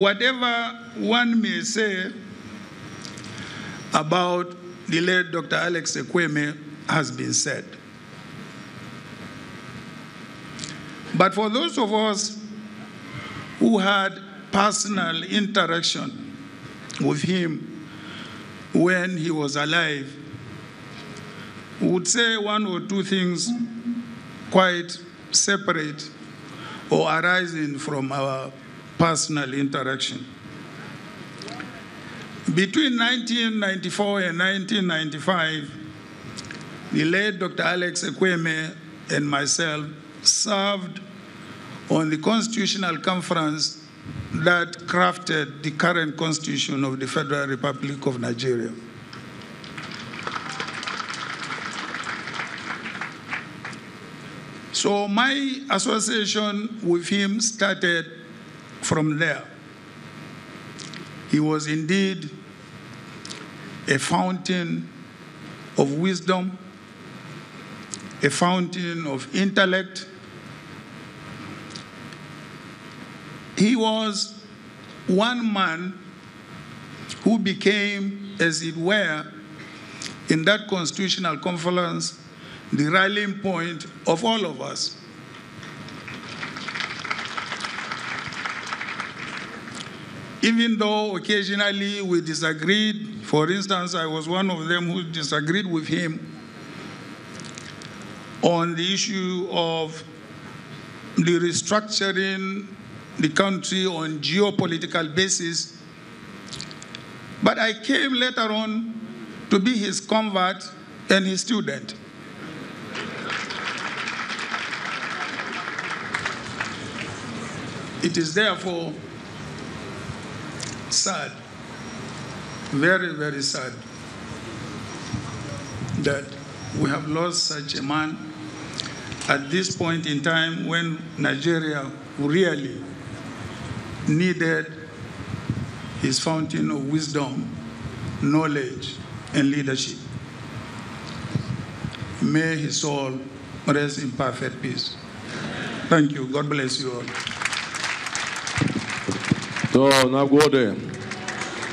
Whatever one may say about the late Dr. Alex Ekwueme has been said. But for those of us who had personal interaction with him when he was alive, we would say one or two things quite separate or arising from our personal interaction. Between 1994 and 1995, the late Dr. Alex Ekwueme and myself served on the Constitutional Conference that crafted the current Constitution of the Federal Republic of Nigeria. So my association with him started from there. He was indeed a fountain of wisdom, a fountain of intellect. He was one man who became, as it were, in that Constitutional Conference, the rallying point of all of us. Even though occasionally we disagreed, for instance, I was one of them who disagreed with him on the issue of the restructuring the country on geopolitical basis. But I came later on to be his convert and his student. It is therefore sad, very, very sad, that we have lost such a man at this point in time when Nigeria really needed his fountain of wisdom, knowledge, and leadership. May his soul rest in perfect peace. Thank you. God bless you all. So, now go there.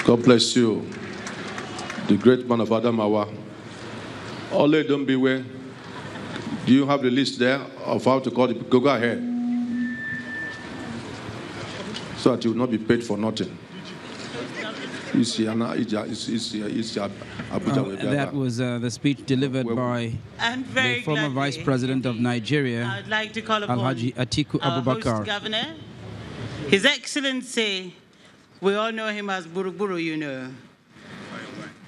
God bless you. The great man of Adamawa. Only don't beware. Do you have the list there of how to call it? Go ahead. So that you will not be paid for nothing. That was the speech delivered by the former Vice President of Nigeria, I'd like to call upon Alhaji Atiku Abubakar. Host Governor, His Excellency, we all know him as Buruburu, you know,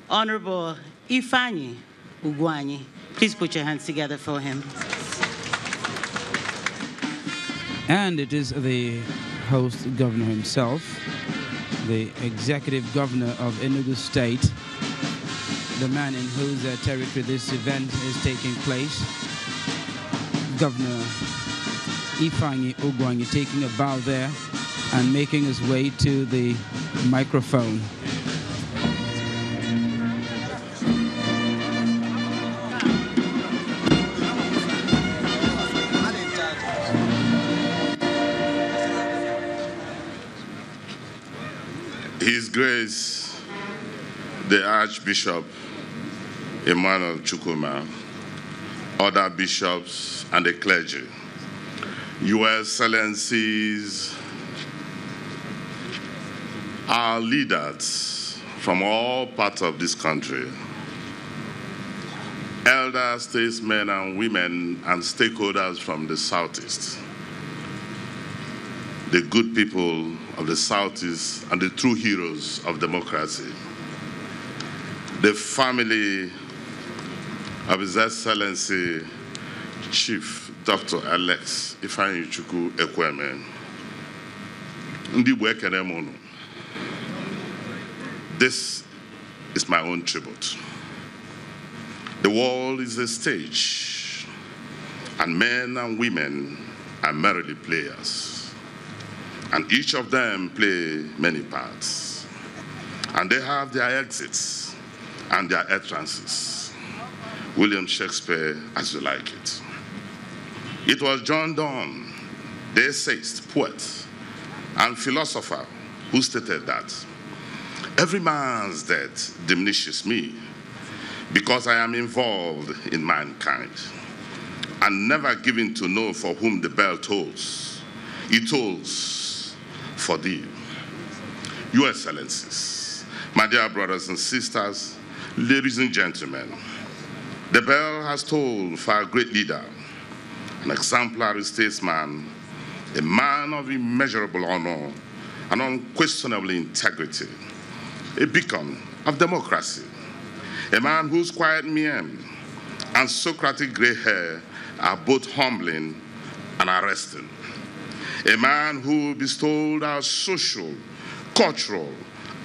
Honorable Ifeanyi Ugwuanyi. Please put your hands together for him. And it is the host governor himself, the executive governor of Enugu State, the man in whose territory this event is taking place, Governor Ifeanyi Ugwuanyi, taking a bow there and making his way to the microphone. His Grace, the Archbishop Emmanuel Chukwuma, other bishops and the clergy, Your Excellencies, our leaders from all parts of this country, elder statesmen and women and stakeholders from the Southeast, the good people of the Southeast and the true heroes of democracy, the family of His Excellency Chief Dr. Alex Ifeanyi Ekwueme, Ndi Igbo ekene m unu. This is my own tribute. The world is a stage, and men and women are merely players. And each of them play many parts. And they have their exits and their entrances. William Shakespeare, as you like it. It was John Donne, the essayist, poet, and philosopher, who stated that every man's death diminishes me because I am involved in mankind and never given to know for whom the bell tolls. It tolls for thee. Your Excellencies, my dear brothers and sisters, ladies and gentlemen, the bell has tolled for a great leader, an exemplary statesman, a man of immeasurable honor and unquestionable integrity, a beacon of democracy, a man whose quiet mien and Socratic gray hair are both humbling and arresting, a man who bestowed our social, cultural,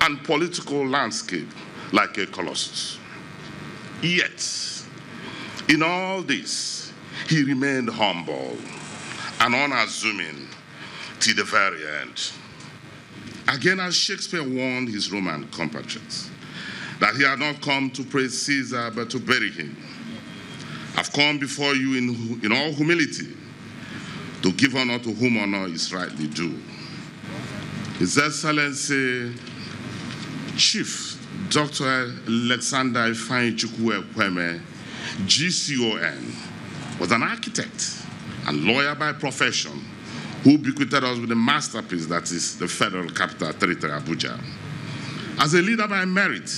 and political landscape like a colossus. Yet, in all this, he remained humble and unassuming till the very end. Again, as Shakespeare warned his Roman compatriots, that he had not come to praise Caesar, but to bury him. I've come before you in all humility to give honor to whom honor is rightly due. His Excellency, Chief Dr. Alexander Ekwueme, GCON, was an architect and lawyer by profession who bequeathed us with a masterpiece that is the Federal Capital Territory, Abuja. As a leader by merit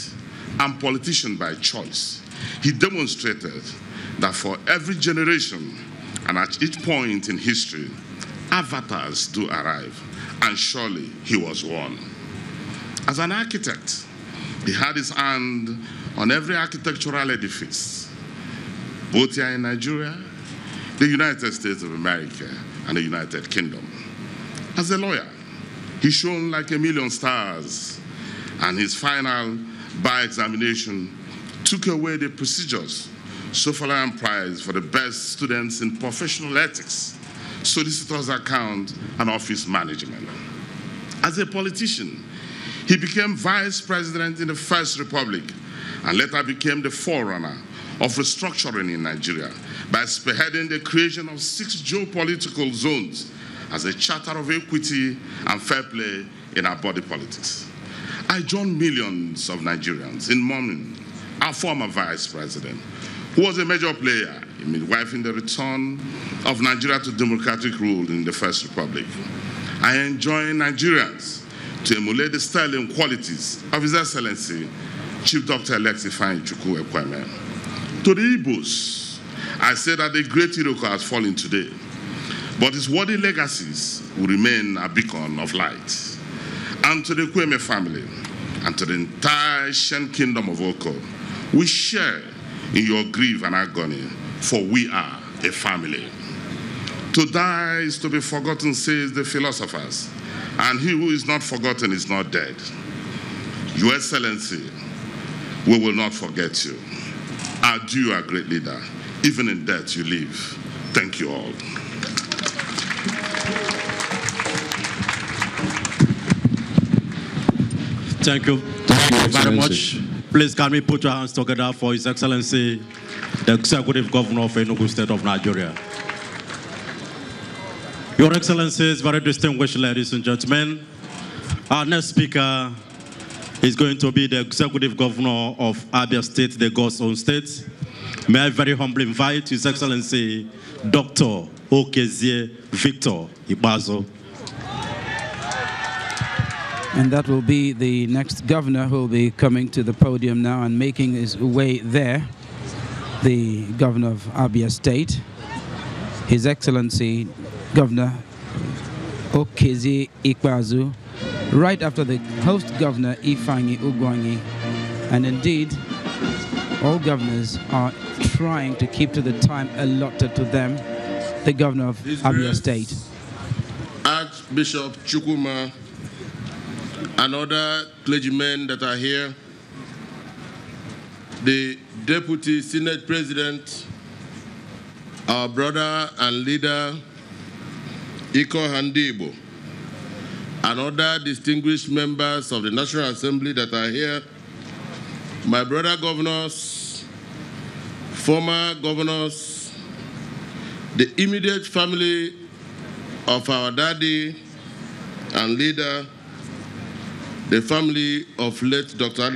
and politician by choice, he demonstrated that for every generation and at each point in history, avatars do arrive, and surely he was one. As an architect, he had his hand on every architectural edifice, both here in Nigeria, the United States of America, and the United Kingdom. As a lawyer, he shone like a million stars, and his final bar examination took away the prestigious Sophalian Prize for the best students in professional ethics, solicitor's account, and office management. As a politician, he became vice president in the First Republic and later became the forerunner of restructuring in Nigeria by spearheading the creation of 6 geopolitical zones as a charter of equity and fair play in our body politics. I join millions of Nigerians in mourning our former vice president, who was a major player in midwifing the return of Nigeria to democratic rule in the First Republic. I enjoin Nigerians to emulate the sterling qualities of His Excellency, Chief Dr. Ekwueme. To the Igbos, I say that the great Iroko has fallen today, but his worthy legacies will remain a beacon of light. And to the Ekwueme family, and to the entire Shen Kingdom of Oko, we share in your grief and agony, for we are a family. To die is to be forgotten, says the philosophers, and he who is not forgotten is not dead. Your Excellency, we will not forget you. Adieu, our great leader. Even in death you live. Thank you all. Thank you very much. Please, can we put your hands together for His Excellency, the Executive Governor of Enugu State of Nigeria. Your Excellencies, very distinguished ladies and gentlemen, our next speaker is going to be the Executive Governor of Abia State, the God's own state. May I very humbly invite His Excellency, Dr. Okezie Victor Ibazo. And that will be the next governor who will be coming to the podium now and making his way there, the governor of Abia State, His Excellency Governor Okezie Ikpeazu, right after the host governor Ifeanyi Ugwanyi. And indeed, all governors are trying to keep to the time allotted to them, the governor of Abia State. Archbishop Chukwuma and other clergymen that are here, the Deputy Senate President, our brother and leader, Iko Handibo, and other distinguished members of the National Assembly that are here, my brother governors, former governors, the immediate family of our daddy and leader, the family of late Dr.